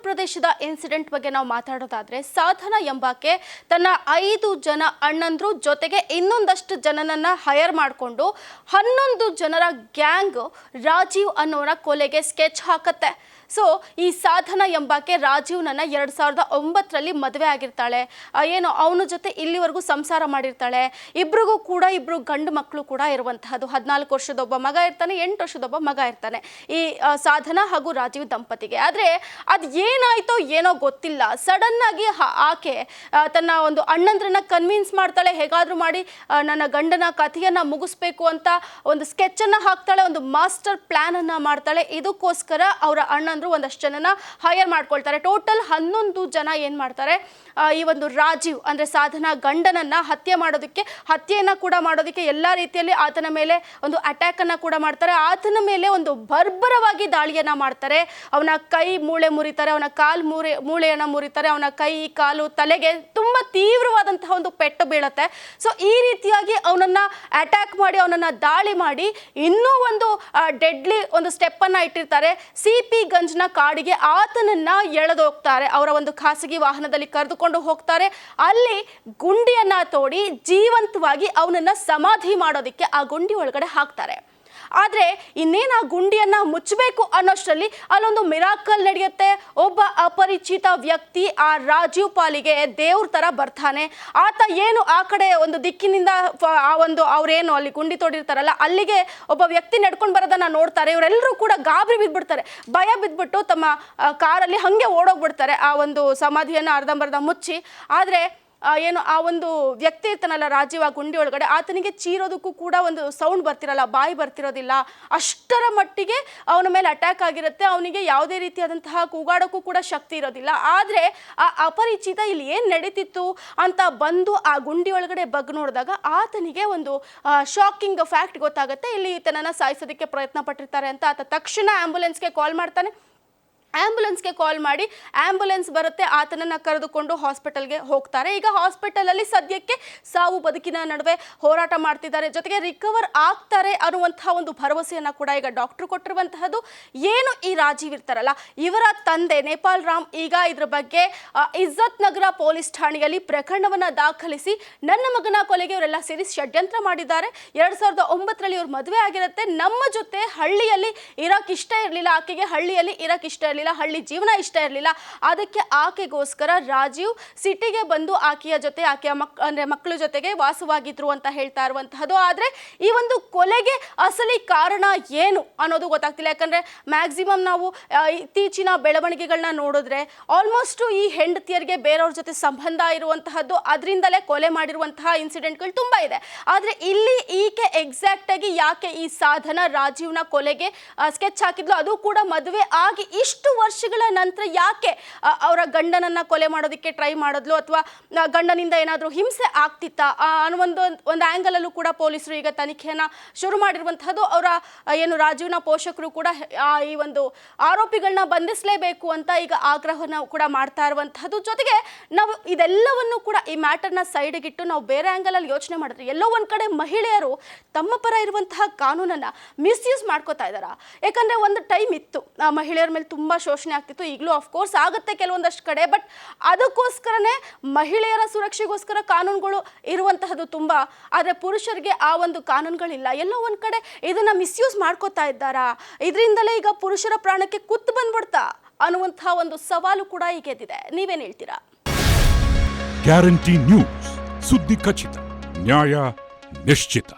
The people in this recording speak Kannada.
ಪ್ರದೇಶದ ಇನ್ಸಿಡೆಂಟ್ ಬಗ್ಗೆ ನಾವು ಮಾತಾಡೋದಾದ್ರೆ ಸಾಧನಾ ಎಂಬಾಕೆ ತನ್ನ 5 ಜನ ಅಣ್ಣಂದ್ರು ಜೊತೆಗೆ ಇನ್ನೊಂದಷ್ಟು ಜನನನ್ನ ಹೈರ್ ಮಾಡಿಕೊಂಡು 11 ಜನರ ಗ್ಯಾಂಗ್ ರಾಜೀವ್ ಅನ್ನೋರ ಕೊಲೆಗೆ ಸ್ಕೆಚ್ ಹಾಕತ್ತೆ. ಸೊ ಈ ಸಾಧನಾ ಎಂಬಾಕೆ ರಾಜೀವ್ನನ್ನ 2009ರಲ್ಲಿ ಮದುವೆ ಆಗಿರ್ತಾಳೆ. ಏನು ಅವನ ಜೊತೆ ಇಲ್ಲಿವರೆಗೂ ಸಂಸಾರ ಮಾಡಿರ್ತಾಳೆ. ಇಬ್ರಿಗೂ ಕೂಡ ಇಬ್ರು ಗಂಡು ಮಕ್ಕಳು ಕೂಡ ಇರುವಂತಹದ್ದು. 14 ವರ್ಷದ ಒಬ್ಬ ಮಗ ಇರ್ತಾನೆ, 8 ವರ್ಷದ ಒಬ್ಬ ಮಗ ಇರ್ತಾನೆ ಈ ಸಾಧನಾ ಹಾಗೂ ರಾಜೀವ್ ದಂಪತಿಗೆ. ಆದರೆ ಅದು ಏನಾಯ್ತೋ ಏನೋ ಗೊತ್ತಿಲ್ಲ, ಸಡನ್ ಆಗಿ ಆಕೆ ತನ್ನ ಒಂದು ಅಣ್ಣಂದ್ರನ್ನ ಕನ್ವಿನ್ಸ್ ಮಾಡ್ತಾಳೆ, ಹೇಗಾದ್ರೂ ಮಾಡಿ ನನ್ನ ಗಂಡನ ಕಥೆಯನ್ನ ಮುಗಿಸ್ಬೇಕು ಅಂತ ಒಂದು ಸ್ಕೆಚ್ ಅನ್ನ ಹಾಕ್ತಾಳೆ, ಒಂದು ಮಾಸ್ಟರ್ ಪ್ಲಾನ್ ಅನ್ನ ಮಾಡ್ತಾಳೆ. ಇದಕ್ಕೋಸ್ಕರ ಅವರ ಅಣ್ಣಂದ್ರು ಒಂದಷ್ಟು ಜನನ ಹೈರ್ ಮಾಡ್ಕೊಳ್ತಾರೆ. ಟೋಟಲ್ 11 ಜನ ಏನ್ ಮಾಡ್ತಾರೆ, ಈ ಒಂದು ರಾಜೀವ್ ಅಂದ್ರೆ ಸಾಧನಾ ಗಂಡನನ್ನ ಹತ್ಯೆಯನ್ನ ಕೂಡ ಮಾಡೋದಕ್ಕೆ ಎಲ್ಲಾ ರೀತಿಯಲ್ಲಿ ಆತನ ಮೇಲೆ ಒಂದು ಅಟ್ಯಾಕ್ ಅನ್ನ ಕೂಡ ಮಾಡ್ತಾರೆ. ಆತನ ಮೇಲೆ ಒಂದು ಬರ್ಬರವಾಗಿ ದಾಳಿಯನ್ನ ಮಾಡ್ತಾರೆ. ಅವನ ಕೈ ಮೂಳೆ ಮುರಿತಾರೆ, ಅವನ ಮೂಳೆಯನ್ನ ಮುರಿತಾರೆ, ಅವನ ಕೈ ಕಾಲು ತಲೆಗೆ ತುಂಬಾ ತೀವ್ರವಾದಂತಹ ಒಂದು ಪೆಟ್ಟು ಬೀಳುತ್ತೆ. ಸೊ ಈ ರೀತಿಯಾಗಿ ಅವನನ್ನ ಅಟ್ಯಾಕ್ ಮಾಡಿ ಅವನನ್ನ ದಾಳಿ ಮಾಡಿ ಇನ್ನೂ ಒಂದು ಡೆಡ್ಲಿ ಒಂದು ಸ್ಟೆಪ್ ಅನ್ನ ಇಟ್ಟಿರ್ತಾರೆ. CP ಗಂಜ್ನ ಕಾಡಿಗೆ ಆತನನ್ನ ಎಳೆದೋಗ್ತಾರೆ. ಅವರ ಒಂದು ಖಾಸಗಿ ವಾಹನದಲ್ಲಿ ಕರೆದುಕೊಂಡು ಹೋಗ್ತಾರೆ. ಅಲ್ಲಿ ಗುಂಡಿಯನ್ನ ತೋಡಿ ಜೀವಂತವಾಗಿ ಅವನನ್ನ ಸಮಾಧಿ ಮಾಡೋದಕ್ಕೆ ಆ ಗುಂಡಿ ಒಳಗಡೆ ಹಾಕ್ತಾರೆ. ಆದರೆ ಇನ್ನೇನು ಆ ಗುಂಡಿಯನ್ನ ಮುಚ್ಚಬೇಕು ಅನ್ನೋಷ್ಟರಲ್ಲಿ ಅಲ್ಲೊಂದು ಮಿರಾಕಲ್ ನಡೆಯುತ್ತೆ. ಒಬ್ಬ ಅಪರಿಚಿತ ವ್ಯಕ್ತಿ ಆ ರಾಜೀವ್ ಪಾಲಿಗೆ ದೇವ್ರ ತರ ಬರ್ತಾನೆ. ಆತ ಏನು ಆ ಕಡೆ ಒಂದು ದಿಕ್ಕಿನಿಂದ ಆ ಒಂದು ಅವ್ರೇನು ಅಲ್ಲಿ ಗುಂಡಿ ತೋಡಿರ್ತಾರಲ್ಲ ಅಲ್ಲಿಗೆ ಒಬ್ಬ ವ್ಯಕ್ತಿ ನಡ್ಕೊಂಡು ಬರೋದನ್ನ ನೋಡ್ತಾರೆ. ಇವರೆಲ್ಲರೂ ಕೂಡ ಗಾಬರಿ ಬಿದ್ಬಿಡ್ತಾರೆ. ಭಯ ಬಿದ್ಬಿಟ್ಟು ತಮ್ಮ ಕಾರಲ್ಲಿ ಹಂಗೆ ಓಡೋಗ್ಬಿಡ್ತಾರೆ ಆ ಒಂದು ಸಮಾಧಿಯನ್ನ ಅರ್ಧಂಬರ್ಧ ಮುಚ್ಚಿ. ಆದರೆ ಏನು ಆ ಒಂದು ವ್ಯಕ್ತಿ ಇರ್ತಾನಲ್ಲ ರಾಜೀವ್, ಆ ಗುಂಡಿ ಒಳಗಡೆ ಆತನಿಗೆ ಚೀರೋದಕ್ಕೂ ಕೂಡ ಒಂದು ಸೌಂಡ್ ಬರ್ತಿರಲ್ಲ, ಬಾಯಿ ಬರ್ತಿರೋದಿಲ್ಲ. ಅಷ್ಟರ ಮಟ್ಟಿಗೆ ಅವನ ಮೇಲೆ ಅಟ್ಯಾಕ್ ಆಗಿರುತ್ತೆ. ಅವನಿಗೆ ಯಾವುದೇ ರೀತಿಯಾದಂತಹ ಕೂಗಾಡೋಕ್ಕೂ ಕೂಡ ಶಕ್ತಿ ಇರೋದಿಲ್ಲ. ಆದರೆ ಆ ಅಪರಿಚಿತ ಇಲ್ಲಿ ಏನು ನಡೀತಿತ್ತು ಅಂತ ಬಂದು ಆ ಗುಂಡಿ ಒಳಗಡೆ ಬಗ್ ನೋಡಿದಾಗ ಆತನಿಗೆ ಒಂದು ಶಾಕಿಂಗ್ ಫ್ಯಾಕ್ಟ್ ಗೊತ್ತಾಗುತ್ತೆ. ಇಲ್ಲಿ ಈತನನ್ನ ಸಾಯಿಸೋದಕ್ಕೆ ಪ್ರಯತ್ನ ಪಟ್ಟಿರ್ತಾರೆ ಅಂತ. ಆತ ತಕ್ಷಣ ಆಂಬ್ಯುಲೆನ್ಸ್ಗೆ ಕಾಲ್ ಮಾಡ್ತಾನೆ. ಆಂಬ್ಯುಲೆನ್ಸ್ಗೆ ಕಾಲ್ ಮಾಡಿ ಆಂಬ್ಯುಲೆನ್ಸ್ ಬರುತ್ತೆ, ಆತನನ್ನು ಕರೆದುಕೊಂಡು ಹಾಸ್ಪಿಟಲ್ಗೆ ಹೋಗ್ತಾರೆ. ಈಗ ಹಾಸ್ಪಿಟಲಲ್ಲಿ ಸದ್ಯಕ್ಕೆ ಸಾವು ಬದುಕಿನ ನಡುವೆ ಹೋರಾಟ ಮಾಡ್ತಿದ್ದಾರೆ, ಜೊತೆಗೆ ರಿಕವರ್ ಆಗ್ತಾರೆ ಅನ್ನುವಂತಹ ಒಂದು ಭರವಸೆಯನ್ನು ಕೂಡ ಈಗ ಡಾಕ್ಟರ್ ಕೊಟ್ಟಿರುವಂತಹದ್ದು. ಏನು ಈ ರಾಜೀವ್ ಇರ್ತಾರಲ್ಲ ಇವರ ತಂದೆ ನೇಪಾಲ್ ರಾಮ್ ಈಗ ಇದ್ರ ಬಗ್ಗೆ ಇಜ್ಜತ್ ನಗರ ಪೊಲೀಸ್ ಠಾಣೆಯಲ್ಲಿ ಪ್ರಕರಣವನ್ನು ದಾಖಲಿಸಿ ನನ್ನ ಮಗನ ಕೊಲೆಗೆ ಇವರೆಲ್ಲ ಸೇರಿ ಷಡ್ಯಂತ್ರ ಮಾಡಿದ್ದಾರೆ. 2009ರಲ್ಲಿ ಇವ್ರ ಮದುವೆ ಆಗಿರುತ್ತೆ. ನಮ್ಮ ಜೊತೆ ಹಳ್ಳಿಯಲ್ಲಿ ಇರಕ್ಕೆ ಇಷ್ಟ ಇರಲಿಲ್ಲ, ಆಕೆಗೆ ಹಳ್ಳಿಯಲ್ಲಿ ಇರಕ್ಕೆ ಇಷ್ಟ ಇರಲಿಲ್ಲ, ಹಳ್ಳಿ ಜೀವನ ಇಷ್ಟ ಇರಲಿಲ್ಲ. ಅದಕ್ಕೆ ಆಕೆಗೋಸ್ಕರ ರಾಜೀವ್ ಸಿಟಿಗೆ ಬಂದು ಆಕೆಯ ಜೊತೆ ಆಕೆಯ ಮಕ್ಕಳ ಜೊತೆಗೆ ವಾಸವಾಗಿದ್ರು ಅಂತ ಹೇಳ್ತಾ ಇರುವಂತಹದ್ದು. ಆದರೆ ಈ ಒಂದು ಕೊಲೆಗೆ ಅಸಲಿ ಕಾರಣ ಏನು ಅನ್ನೋದು ಗೊತ್ತಾಗ್ತಿಲ್ಲ. ಯಾಕಂದ್ರೆ ಮ್ಯಾಕ್ಸಿಮಮ್ ನಾವು ಇತ್ತೀಚಿನ ಬೆಳವಣಿಗೆಗಳನ್ನ ನೋಡಿದ್ರೆ ಆಲ್ಮೋಸ್ಟ್ ಈ ಹೆಂಡತಿಯರಿಗೆ ಬೇರೆಯವ್ರ ಜೊತೆ ಸಂಬಂಧ ಇರುವಂತಹದ್ದು, ಅದರಿಂದಲೇ ಕೊಲೆ ಮಾಡಿರುವಂತಹ ಇನ್ಸಿಡೆಂಟ್ಗಳು ತುಂಬಾ ಇದೆ. ಆದರೆ ಇಲ್ಲಿ ಈಕೆ ಎಕ್ಸಾಕ್ಟ್ ಆಗಿ ಯಾಕೆ ಈ ಸಾಧನಾ ರಾಜೀವ್ನ ಕೊಲೆಗೆ ಸ್ಕೆಚ್ ಹಾಕಿದ್ಲು, ಅದು ಕೂಡ ಮದುವೆ ಆಗಿ ಇಷ್ಟು ವರ್ಷಗಳ ನಂತರ ಯಾಕೆ ಅವರ ಗಂಡನನ್ನ ಕೊಲೆ ಮಾಡೋದಕ್ಕೆ ಟ್ರೈ ಮಾಡಿದ್ಲು, ಅಥವಾ ಗಂಡನಿಂದ ಏನಾದರೂ ಹಿಂಸೆ ಆಗ್ತಿತ್ತಾ ಅನ್ನೋ ಒಂದು ಆ್ಯಂಗಲ್ ಅಲ್ಲೂ ಕೂಡ ಪೊಲೀಸರು ಈಗ ತನಿಖೆಯನ್ನ ಶುರು ಮಾಡಿರುವಂತಹದ್ದು. ಅವರ ಏನು ರಾಜೀವ್ನ ಪೋಷಕರು ಕೂಡ ಈ ಒಂದು ಆರೋಪಿಗಳನ್ನ ಬಂಧಿಸಲೇಬೇಕು ಅಂತ ಈಗ ಆಗ್ರಹವನ್ನು ಕೂಡ ಮಾಡ್ತಾ ಇರುವಂತಹದ್ದು. ಜೊತೆಗೆ ನಾವು ಇದೆಲ್ಲವನ್ನು ಕೂಡ ಈ ಮ್ಯಾಟರ್ನ ಸೈಡ್ಗಿಟ್ಟು ನಾವು ಬೇರೆ ಆ್ಯಂಗಲ್ ಅಲ್ಲಿ ಯೋಚನೆ ಮಾಡಿದ್ರೆ ಎಲ್ಲೋ ಒಂದ್ ಕಡೆ ಮಹಿಳೆಯರು ತಮ್ಮ ಪರ ಇರುವಂತಹ ಕಾನೂನನ್ನ ಮಿಸ್ಯೂಸ್ ಮಾಡ್ಕೋತಾ ಇದ್ದಾರ. ಯಾಕಂದ್ರೆ ಒಂದು ಟೈಮ್ ಇತ್ತು ಮಹಿಳೆಯರ ಮೇಲೆ ತುಂಬಾ ಶೋಷಣೆ ಆಗ್ತಿತ್ತು, ಈಗಲೂ ಅಫ್ಕೋರ್ಸ್ ಆಗುತ್ತೆ ಕೆಲವೊಂದಷ್ಟು ಕಡೆ. ಬಟ್ ಅದಕ್ಕೋಸ್ಕರನೇ ಮಹಿಳೆಯರ ಸುರಕ್ಷೆಗೋಸ್ಕರ ಕಾನೂನುಗಳು ಇರುವಂತಹದ್ದು ತುಂಬಾ. ಆದರೆ ಪುರುಷರಿಗೆ ಆ ಒಂದು ಕಾನೂನುಗಳಿಲ್ಲ. ಎಲ್ಲೋ ಒಂದ್ ಕಡೆ ಇದನ್ನ ಮಿಸ್ಯೂಸ್ ಮಾಡ್ಕೋತಾ ಇದ್ದಾರಾ, ಇದರಿಂದಲೇ ಈಗ ಪುರುಷರ ಪ್ರಾಣಕ್ಕೆ ಕುತ್ತು ಬಂದ್ಬಿಡ್ತಾ ಅನ್ನುವಂತಹ ಒಂದು ಸವಾಲು ಕೂಡ ಈಗ ಎದ್ದಿದೆ. ನೀವೇನ್ ಹೇಳ್ತೀರಾ? ಗ್ಯಾರಂಟಿ ನ್ಯೂಸ್, ಸುದ್ದಿ ಖಚಿತ, ನ್ಯಾಯ ನಿಶ್ಚಿತ.